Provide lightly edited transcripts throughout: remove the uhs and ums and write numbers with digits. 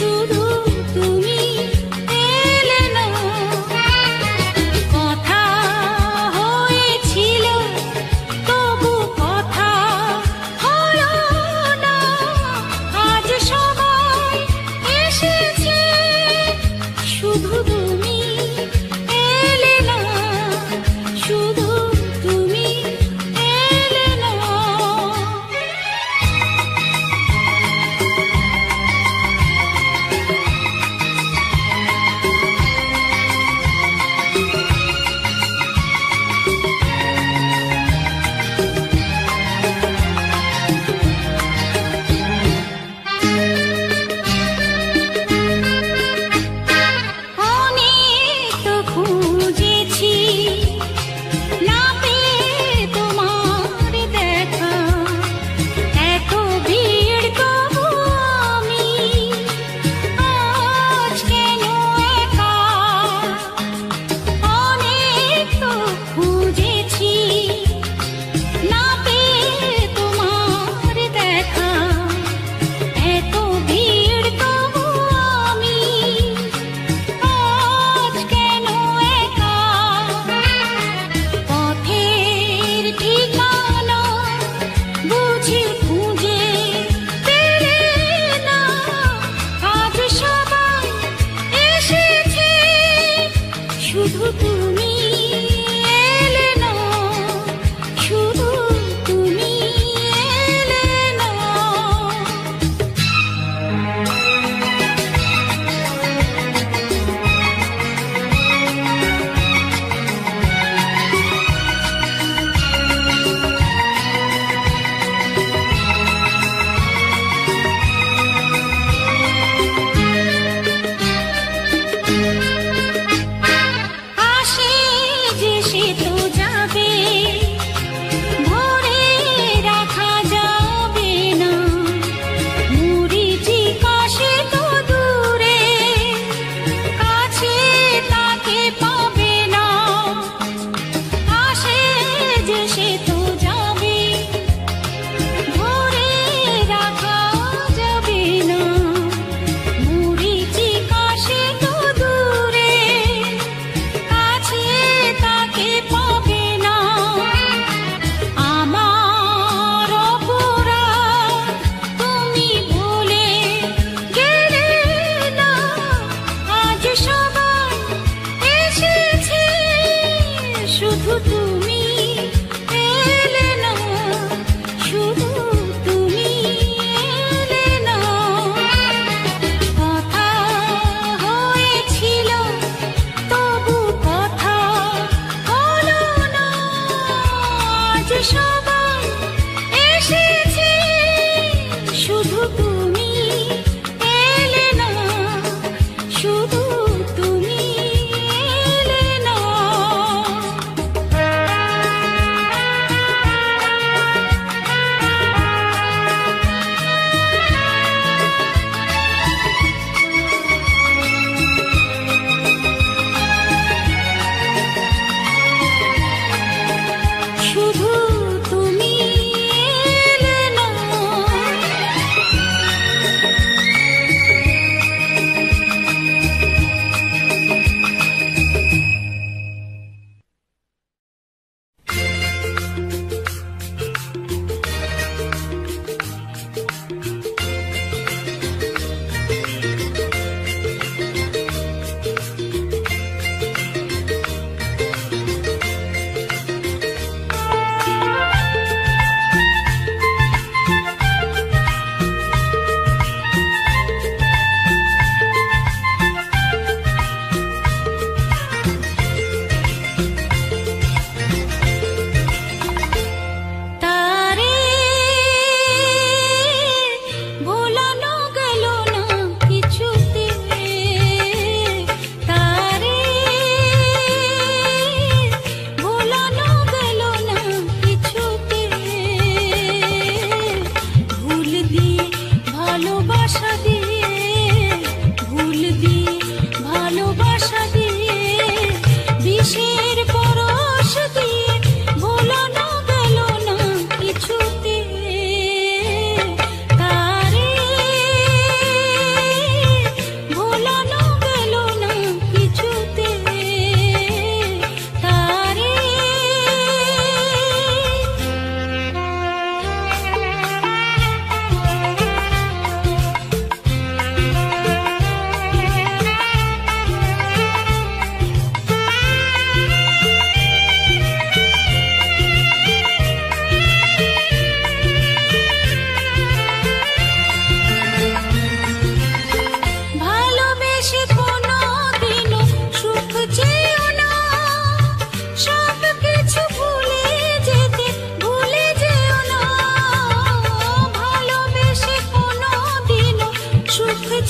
শুধু তুমি এলে না। কথা হয়েছিল তবু কথা হলো না। আজ সময় এসেছে, শুধু তুমি এলে না, শুধু তুমি এলে না।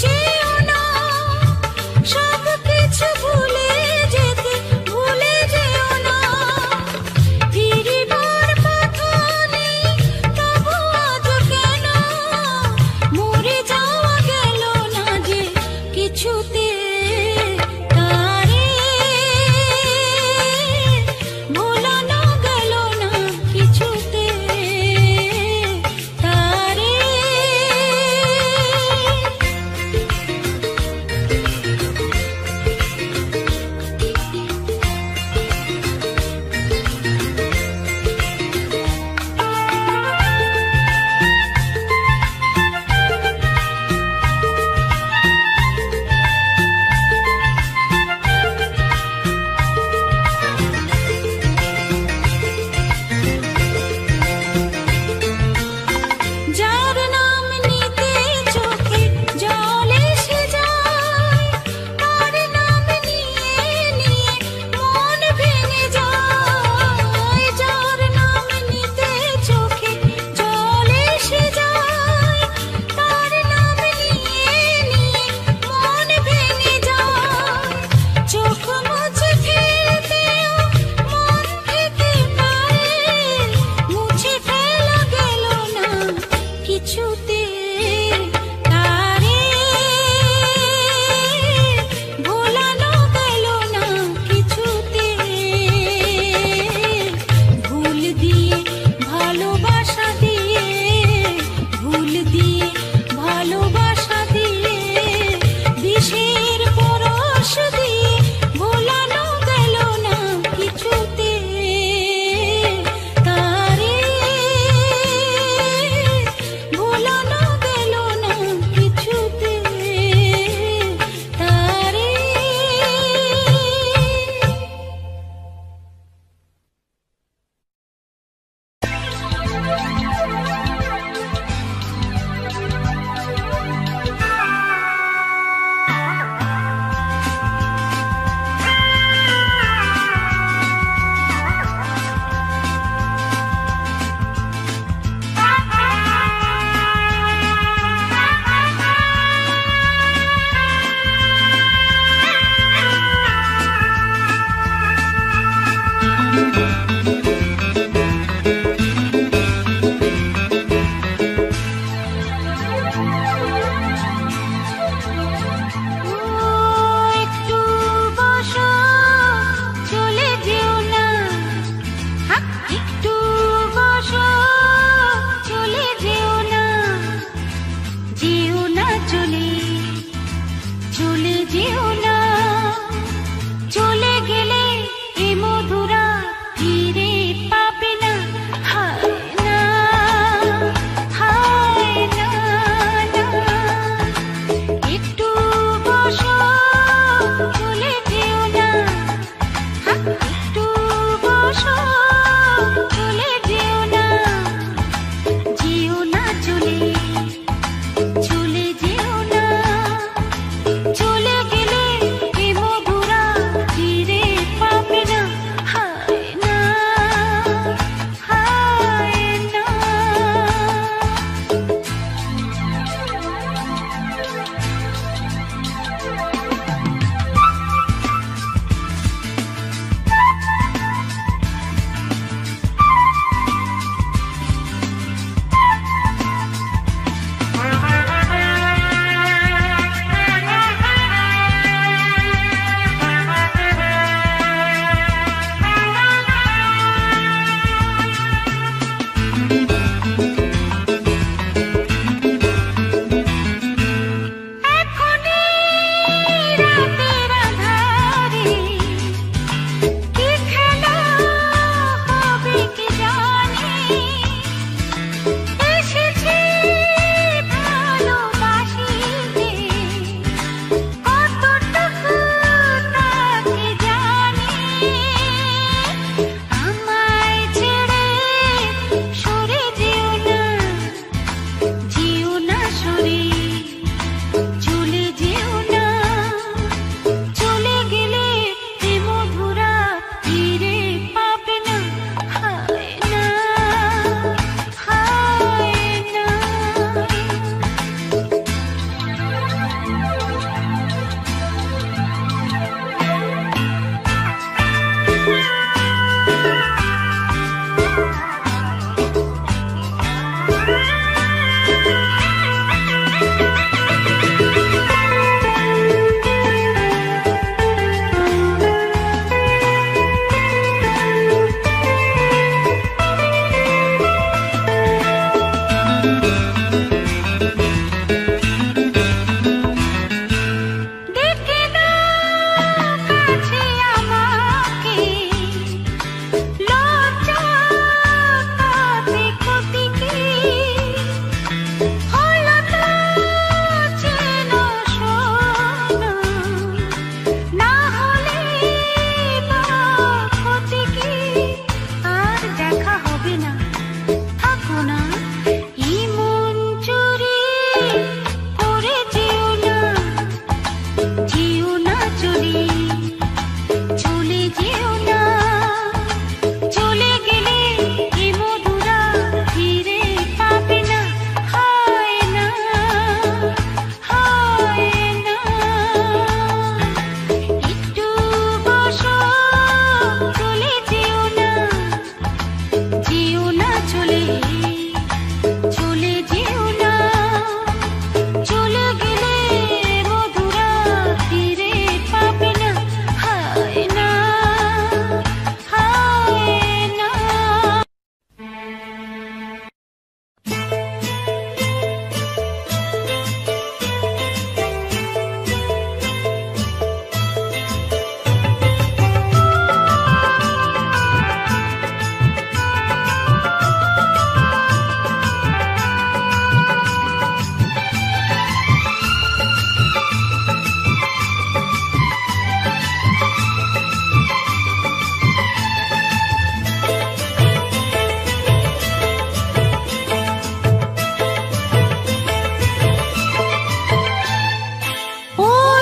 চেয়েও না, সব কিছু ভুলে যেতে ভুলে যেও না। ফিরিবার কথা নেই তবু আজ কেন মরে যাওয়া গেল না যে কিছুতে, তারে ভোলানো গেল না কিছুতে, তারে।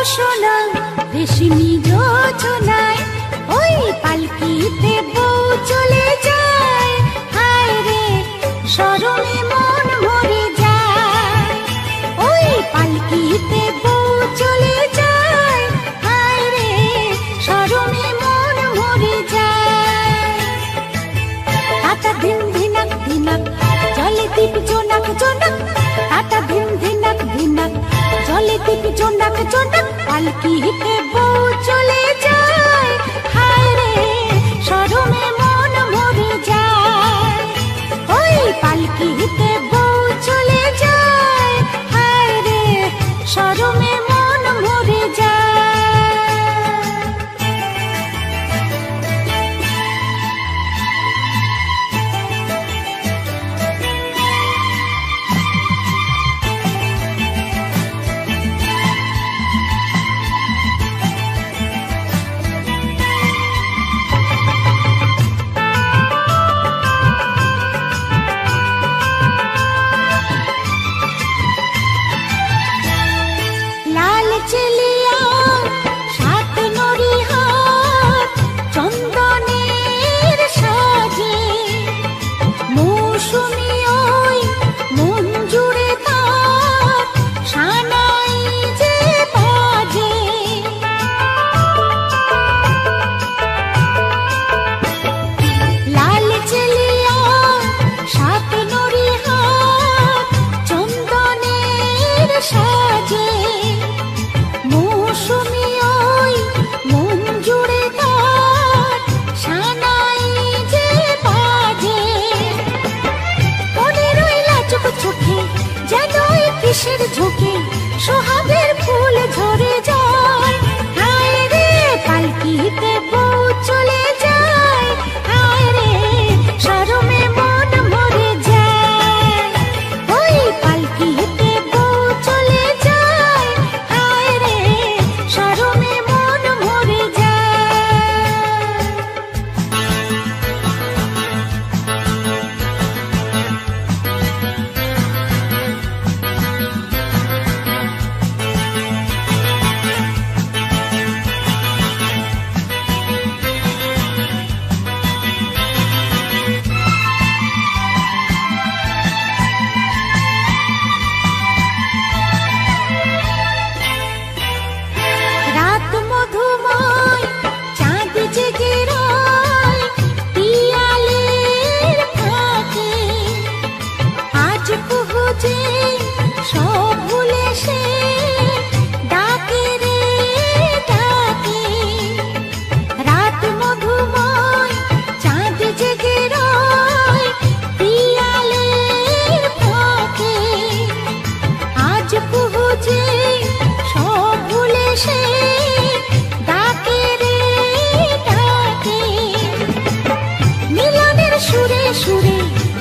সোনা রেশমি যোজনায় ওই পালকিতে বউ চলে যায়, হায় রে শরমে মন মরে যায়। ওই পালকিতে বউ চলে যায়, হায় রে শরমে মন মরে যায়। তাতা ধিন ধিনাক ধিনাক জলে দীপ জোনাক জোনাক, তাতা ধিন ধিনাক ধিনাক জলে দীপ জোনাক জোনাক, পালকিতে বউ চলে যায়, হায় রে শরমে মন মরে যায়। ওই পালকিতে বউ চলে যায়, হায় রে শরমে মন মরে যায়। কিসের ঝোঁকে সোহাগের ফুল ঝরে যায়, হায় রে পালকিতে বউ চলে যায়, হায় রে শরমে মন মরে যায়। ওই পালকিতে বউ চলে যায়, হায় রে শরমে মন মরে যায়।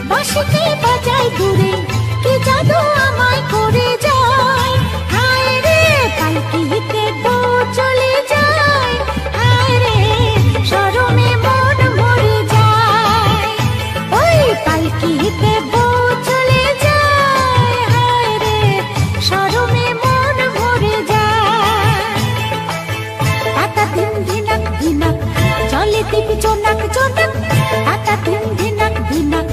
বাঁশিতে বাজায় দূরে কি জাদু আমায় করে যায়, হায় রে পালকিতে বউ চলে যায়, হায় রে শরমে মন মরে যায়। ওই পালকিতে বউ চলে যায়, হায় রে শরমে মন মরে যায়। তাতা ধিন ধিনাক ধিনাক জলে দীপ জোনাক জোনাক, তাতা ধিন ধিনাক ধিনাক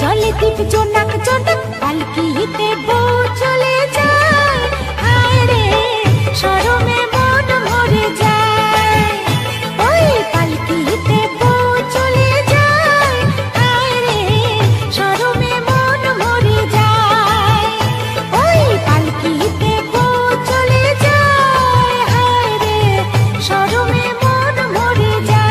জলে দীপ জোনাক জোনাক, পালকিতে বউ চলে যায়, হায় রে শরমে মন মরে যায়। ওই পালকিতে বউ চলে যায়, হায় রে শরমে মন মরে যায়। ওই পালকিতে বউ চলে যায়, হায় রে শরমে মন মরে যায়।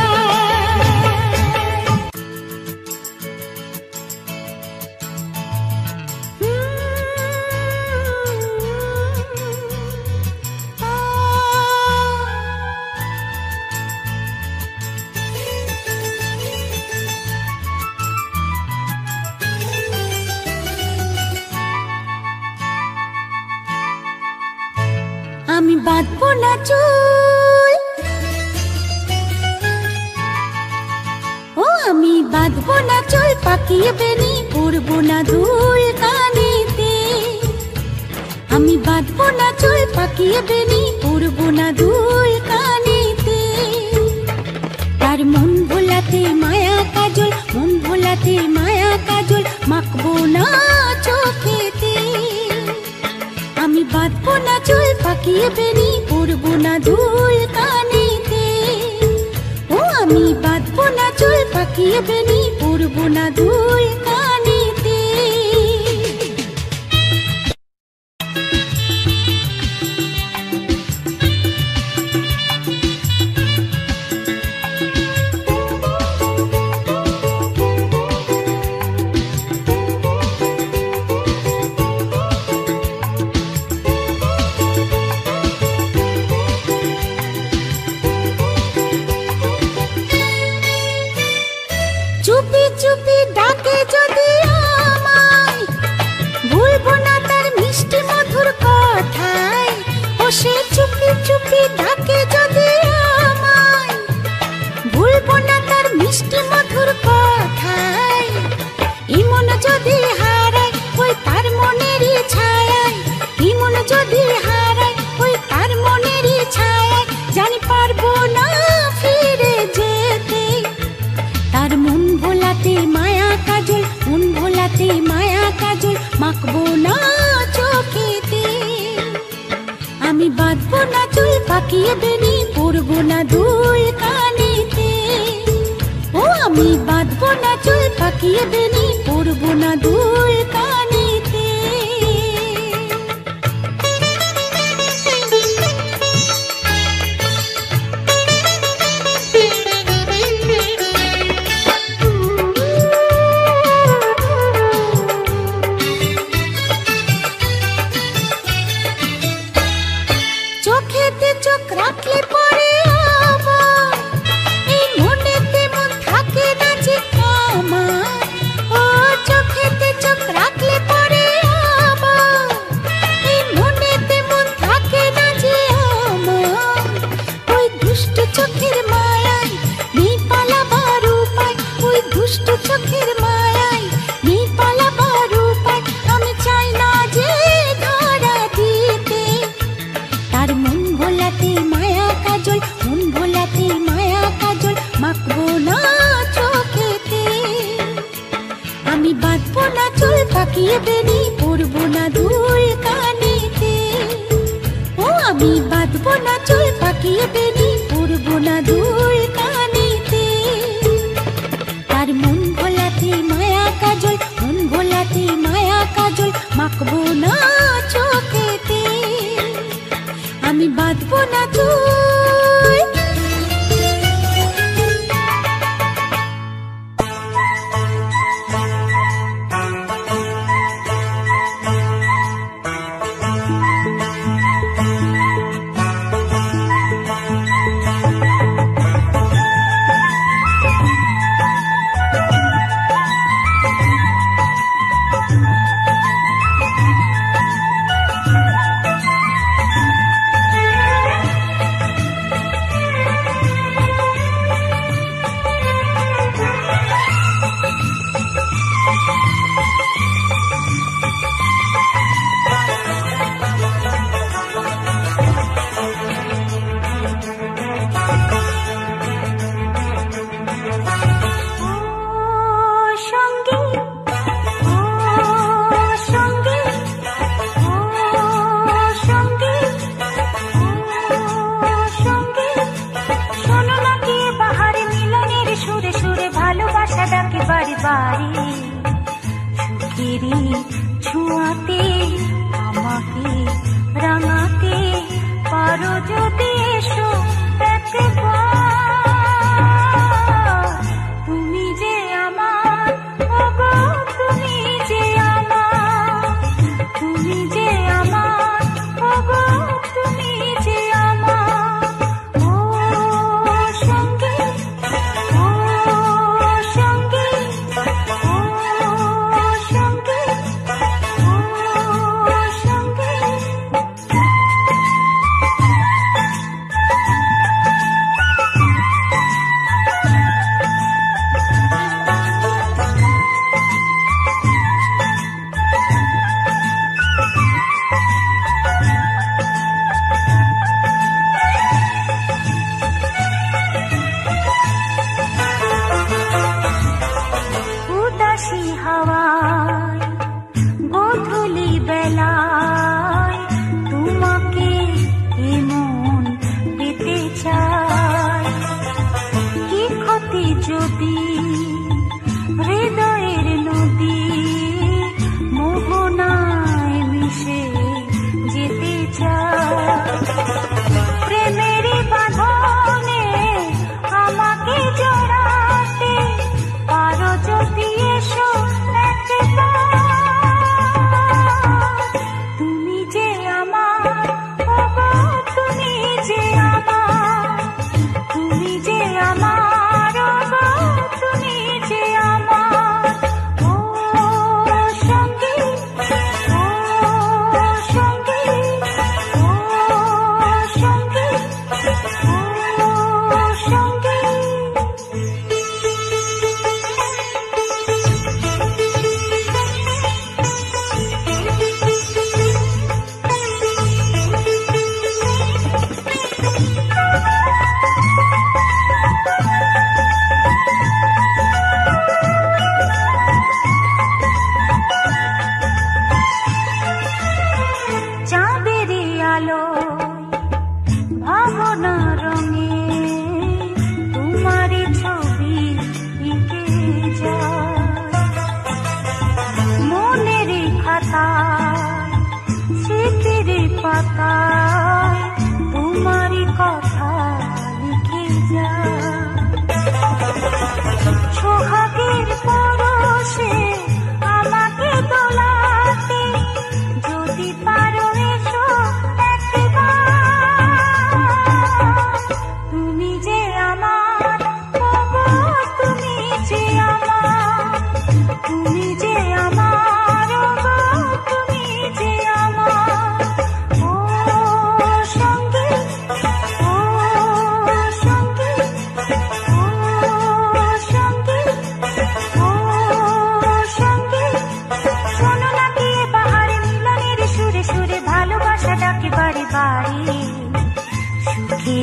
আমি বাঁধবো না চুল, ও আমি বাঁধবো না চুল, পাকিয়ে বেনি পরবো না দুল কানেতে। আমি বাঁধবো না চুল, পাকিয়ে বেনি পরবো না না দুল কানেতে। তার মন ভোলাতে মায়া কাজল, মন ভোলাতে মায়া কাজল মাখবো না চোখেতে। আমি বাঁধবো না চুল পাকিয়ে বেনি, পরবো না দুল কানেতে। ও আমি বাঁধবো না চুল পাকিয়ে বেনি, পরবো না দুল কানেতে। চুপি চুপি ডাকে যদি আমায়, ভুলবো না তার মিষ্টি মধুর কথায়। ও সে চুপি চুপি ডাকে যদি আমায়, ভুলবো না তার মিষ্টি মধুর কথায়। ইমন যদি হারায় ওই তার মনেরই ছায়ায়, ইমন যদি হারায় ওই তার মনেরই ছায়ায়, জানি পারবো না ফিরে যেতে। তার মন ভোলাতে মায়া কাজল, মন ভোলাতে মায়া কাজল মাখবো না চোখেতে। আমি বাঁধবো না চুল পাকিয়ে বেনি, পরবো না দুল কানেতে। ও আমি বাঁধবো না চুল পাকিয়ে বেনি, পরবো না দুল কানেতে। চোখেতে চোখ রাখলে পরে আবার এই মনেতে মন থাকে না যে আমার। ও চোখেতে চোখ রাখলে পরে আবার এই মনেতে মন থাকে না যে আমার। ওই দুষ্ট চোখের মায়ায় নেই পালাবার উপায়, ওই দুষ্ট চোখের মায়ায় নেই পালাবার উপায়। আমি চাই না যে ধরা দিতে। তার মন ভোলাতে মায়া কাজল, মন ভোলাতে মায়া কাজল মাখবো না চোখেতে। আমি বাঁধবো না চুল পাকিয়ে বেনি, পরবো না দুল কানেতে। ও আমি বাঁধবো না চুল পাকিয়ে বেনি, পরবো না দুল কানেতে। তার মন ভোলাতে মায়া কাজল, মন ভোলাতে মায়া কাজল মাখবো না চোখেতে। আমি বাঁধবো না চুল।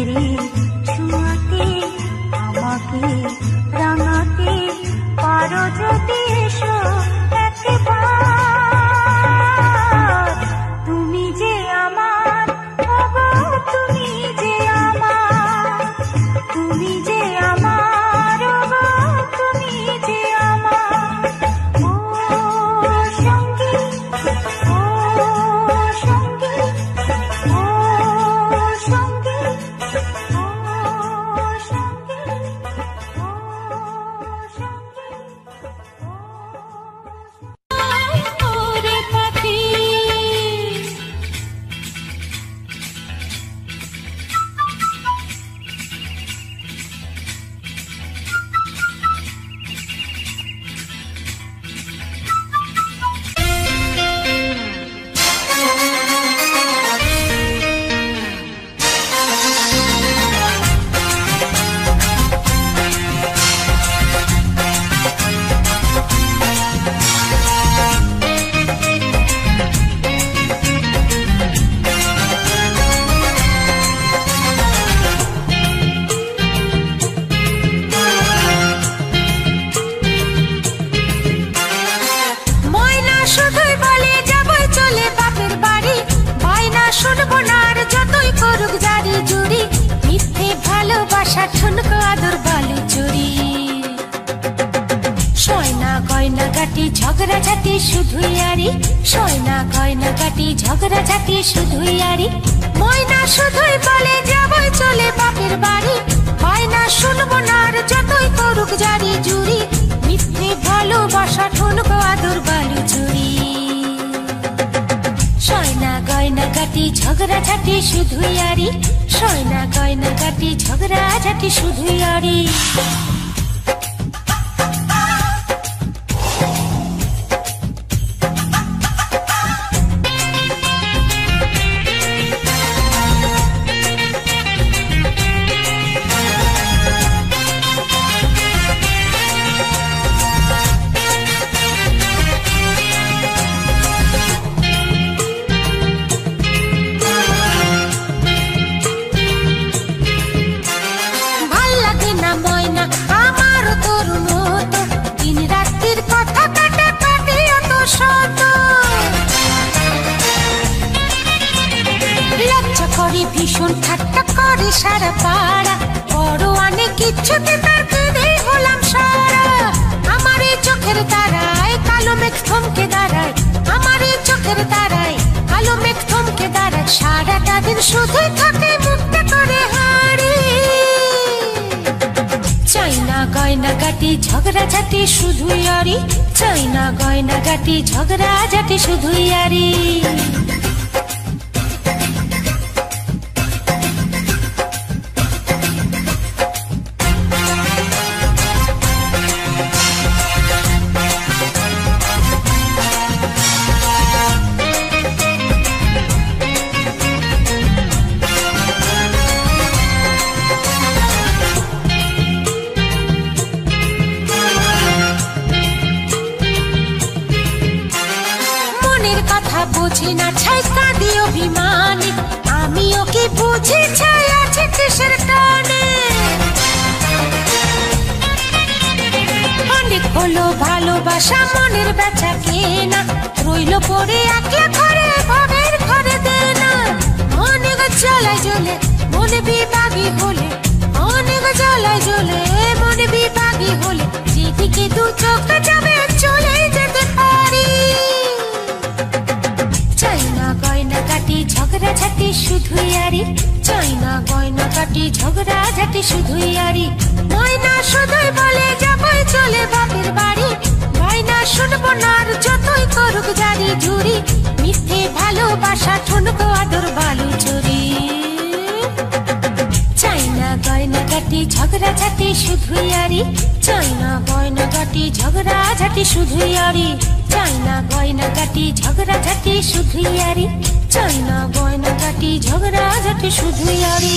হাতেরই ছোঁয়াতে আমাকে রাঙাতে পারো যদি এসো একবার। তুমি যে আমার, ওগো তুমি যে আমার, তুমি যে আমার, ওগো তুমি যে আমার। ও সঙ্গী, ও সঙ্গী, ও সঙ্গী, ও সঙ্গী, ও সঙ্গী, ওরে পাখি। ময়না শুধুই বলে যাবই চলে বাপের বাড়ি, বায়না শুনবো না আর যতই করুক জারি জুরি, মিথ্যে ভালোবাসা ঠুনকো আদর বালু চুরি। সয়না গয়না গাটি ঝগড়া ঝাঁটি শুধুই আরি, সয়না গয়না গাটি ঝগড়া ঝাঁটি শুধুই আরি। ময়না শুধুই বলে যাবই চলে বাপের বাড়ি, বায়না শুনবো না আর যতই করুক জারি জুরি, মিথ্যে ভালোবাসা ঠুনকো আদর বালু চুরি। সয়না গয়না গাটি ঝগড়া ঝাঁটি শুধুই আরি, সয়না গয়না গাটি ঝগড়া ঝাঁটি শুধুই আরি। ভাল লাগে না ময়না আমারও তোর মতো, দিন রাত্রির কথা কাটে কাটে অত শত। লজ্জা করে ভীষণ ঠাট্টা করে সারা পাড়া, বড় অনেক কিছুতে তার কেঁদে হলাম সারা। আমার এই চোখের তারায় কালো মেঘ থমকে দাঁড়ায়, আমার এই চোখের তারায় কালো মেঘ থমকে দাঁড়ায়, সারাটা দিন শুধুই থাকে মুক্ত করে হাড়ি। চাইনা গয়না গাটি ঝগড়া ঝাঁটি শুধুই আরি, চাইনা গয়না গাটি ঝগড়া ঝাঁটি শুধুই আরি। মনের কথা বুঝি না ছাই কাঁদি অভিমানী, আমি ওকে বুঝি ছাই আছে কিসের টানে। অনেক হলো ভালোবাসা মনের বেচা কেনা, রইল পড়ে একলা ঘরে ভাবের ঘরে দেনা। অনেক জ্বালায় জ্বলে মনে বিভাগী হলে, অনেক জ্বালায় জ্বলে মনে বিভাগী হলে, যেদিকে দু চোখ যাবে চলে যেতে পারি। চাইনা গয়না গাটি ঝগড়া ঝাঁটি শুধুই আরি, চাইনা গয়না গাটি ঝগড়া ঝাঁটি শুধুই আরি। ময়না শুধুই বলে যাবই চলে বাপের বাড়ি, বায়না শুনবো না আর যতই করুক জারি জুরি, মিথ্যে ভালোবাসা ঠুনকো আদর বালু চুরি। চাইনা গয়না গাটি ঝগড়া ঝাঁটি শুধুই আরি, চাইনা গয়না গাটি ঝগড়া ঝাঁটি শুধুই আরি। চাইনা গয়না গাটি ঝগড়া ঝাঁটি শুধুই আরি, চাইনা গয়না গাটি ঝগড়া ঝাঁটি শুধুই আরি।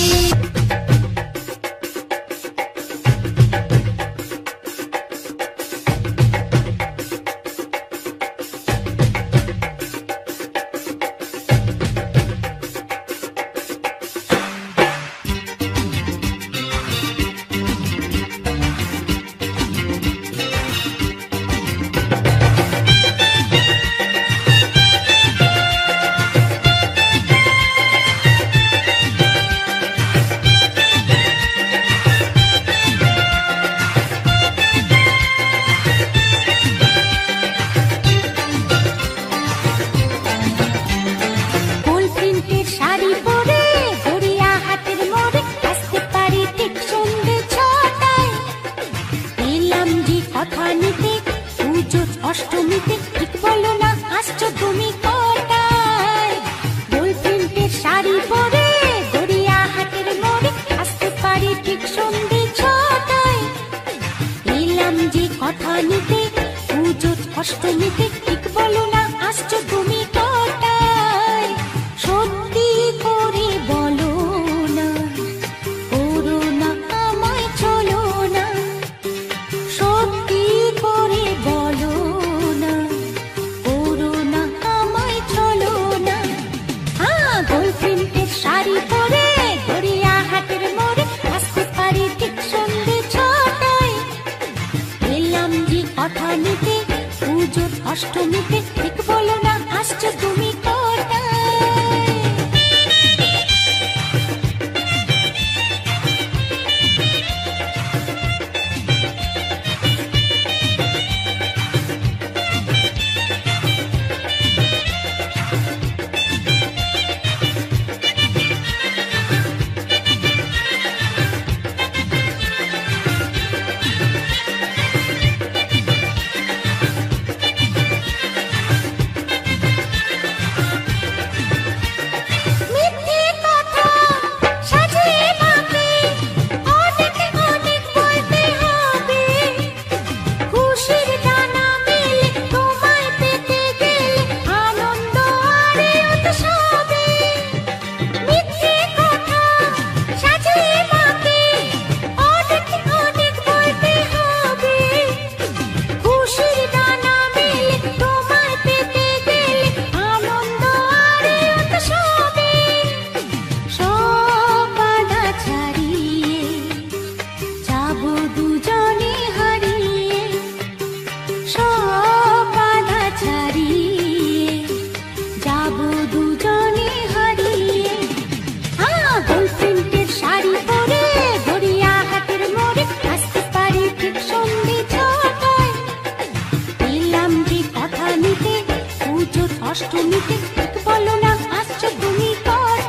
অষ্টমীতে ঠিক বলো না আসছো তুমি কোথায়? অষ্টমীতে ঠিক বলো না আসছো তুমি কোথায়?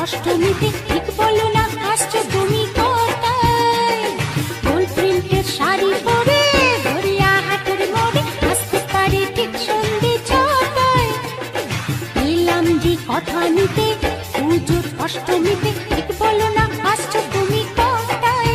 অষ্টমীতে ঠিক বলো না আসছো তুমি কোথায়? গোল প্রিন্টের শাড়ি পরে গড়িয়াহাটের মোড়ে আসতে পারি ঠিক সন্ধে ছটায়। এলাম যে কথা নিতে পুজোর অষ্টমীতে ঠিক বলো না আসছো তুমি কোথায়?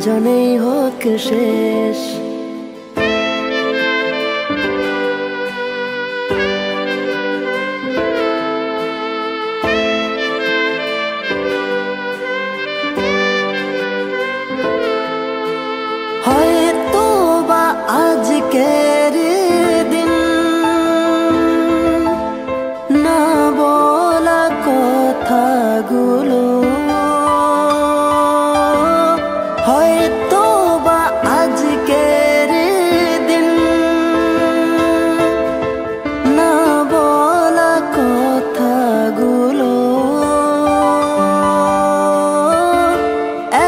দুজনেই হোক শেষ। হয়তো বা আজকের দিন না বলা কথাগুলো, হয়তো বা আজকের দিন না বলা কথাগুলো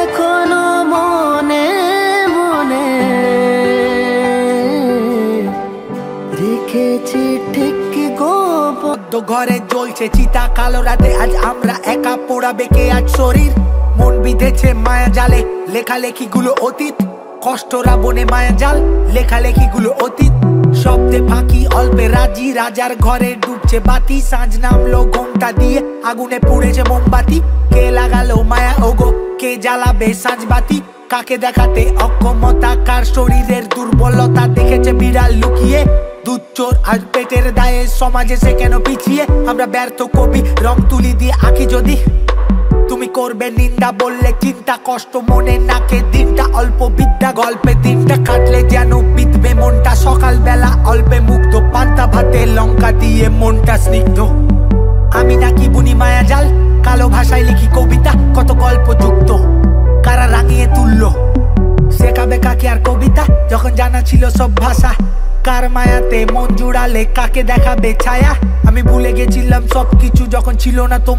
এখনো মনে মনে রেখেছি ঠিক গোপন। ঘরে জ্বলছে চিতা কালো রাতে, আজ আমরা একা পোড়াবে কে আজ শরীর। মন বিঁধেছে মায়া জালে, লেখালেখি গুলো অতীত। কষ্টরা বনে মায়া জাল, লেখালেখি গুলো অতীত। শব্দে ফাঁকি অল্পে রাজি, রাজার ঘরে ডুবছে বাতি। সাঁঝ নামলো ঘোমটা দিয়ে, আগুনে পুড়েছে মোমবাতি। কে লাগালো মায়া ওগো, কে জ্বালাবে সাঁঝ বাতি? কাকে দেখাতে অক্ষমতা, কার শরীরের দুর্বলতা দেখেছে বিড়াল লুকিয়ে। দুধ চোর আর পেটের দায়ে সমাজে সে কেন পিছিয়ে? আমরা ব্যর্থ কবি, রং তুলি দিয়ে আঁকি যদি। তুমি করবে নিন্দা বললে চিন্তা, কষ্ট মনে নাকে দিনটা। অল্প বিদ্যা গল্পে দিনটা কাটলে যেন বিধবে মনটা। সকাল বেলা অল্পে মুগ্ধ, পান্তা ভাতে লঙ্কা দিয়ে মনটা স্নিগ্ধ। আমি নাকি বুনি মায়া জাল, কালো ভাষায় লিখি কবিতা। কত গল্প যুক্ত, কারা রাঙিয়ে তুললো শেখাবে কাকে আর কবিতা? যখন জানা ছিল সব ভাষা, কার মায়াতে মন জুড়ালে কাকে দেখাবে ছায়া? আমি ভুলে গেছিলাম সবকিছু যখন ছিল না তো।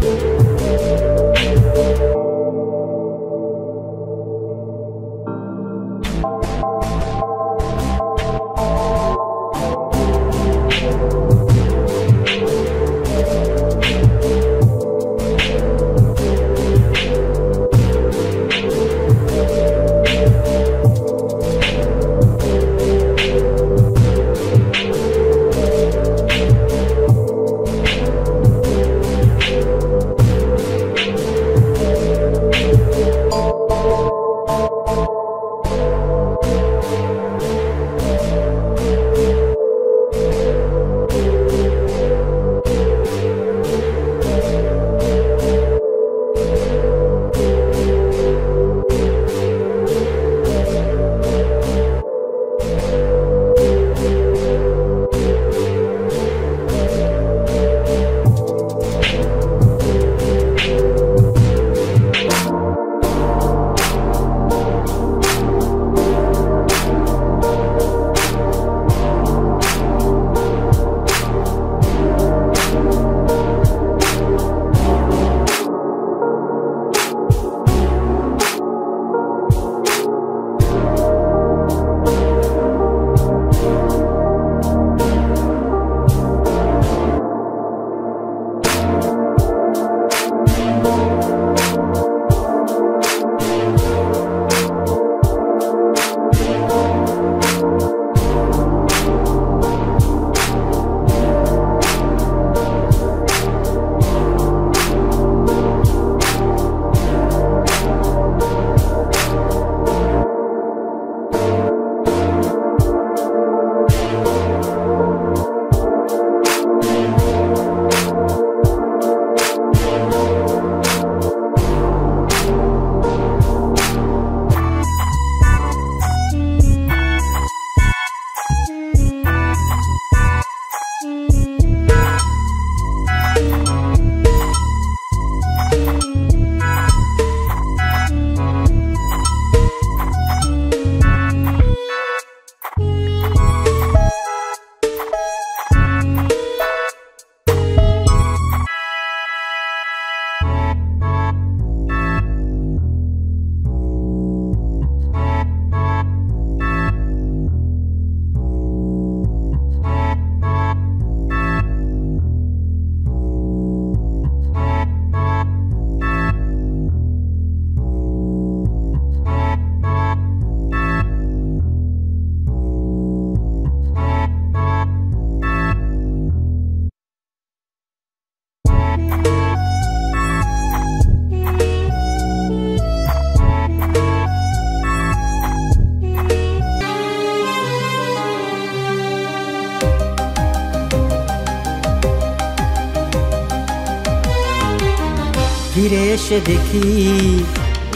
এসে দেখি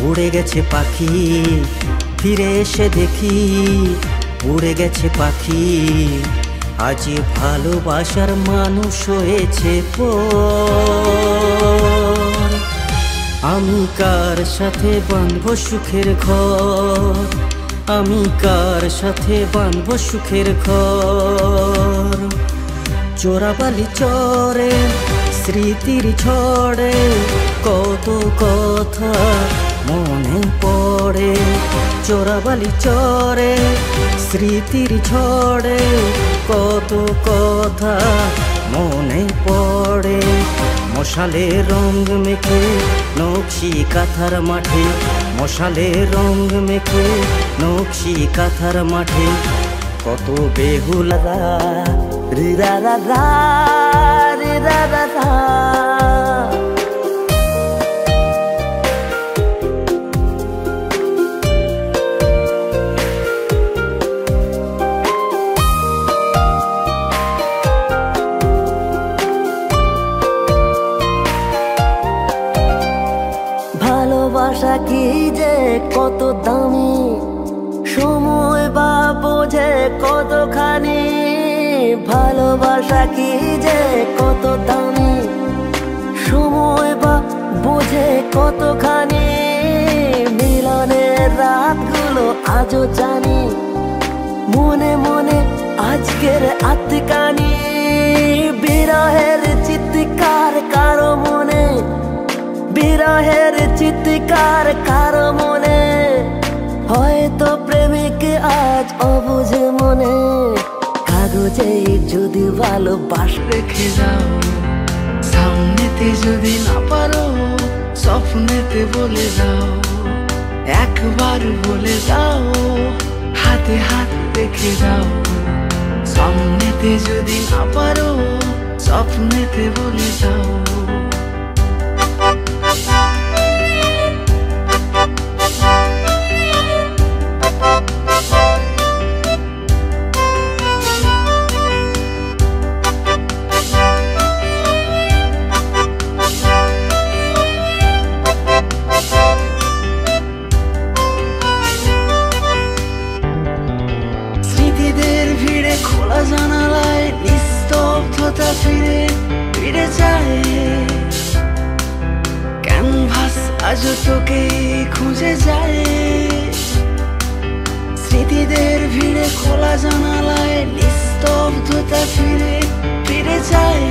উড়ে গেছে পাখি, ফিরে এসে দেখি উড়ে গেছে পাখি। আজ ভালোবাসার মানুষ হয়েছে পর। আমি কার সাথে বাঁধবো সুখের ঘর, আমি কার সাথে বাঁধবো সুখের ঘর। চোরাবালি চরে স্মৃতির ঝড়ে কত কথা মনে পড়ে। চোরাবালি চরে স্মৃতির ঝড়ে কত কথা মনে পড়ে। মশালে রং মেখে নকশি কাঁথার মাঠে, মশালে রং মেখে নকশি কাঁথার মাঠে কত বেহুলা রি রা রা রা রি রা রা রা। ভালোবাসা কি যে কত দামি, সময় বা বোঝে কতখানি। ভালোবাসা কি যে কত দামি, সময় বা বোঝে কতখানি। মিলনের রাতগুলো আজও জানি, মনে মনে আজকের আত্মকানি। বিরহের চিৎকার কারো মনে, বিরহের চিৎকার কারো মনে। হয়তো প্রেমিক আজ অবুঝে মনে, কাগজে যদি ভালোবাস রেখে যাও। সামনেতে যদি না পারো স্বপ্নেতে বলে দাও, একবার বলে দাও, হাতে হাত রেখে দাও। সামনেতে যদি না পারো স্বপ্নেতে বলে দাও। স্মৃতিদের ভিড়ে খোলা জানালায় নিস্তব্ধতা ফিরে ফিরে যায়। ক্যানভাস আজ তোকে খুঁজে যায়। স্মৃতিদের ভিড়ে খোলা জানালায় নিস্তব্ধতা ফিরে ফিরে যায়।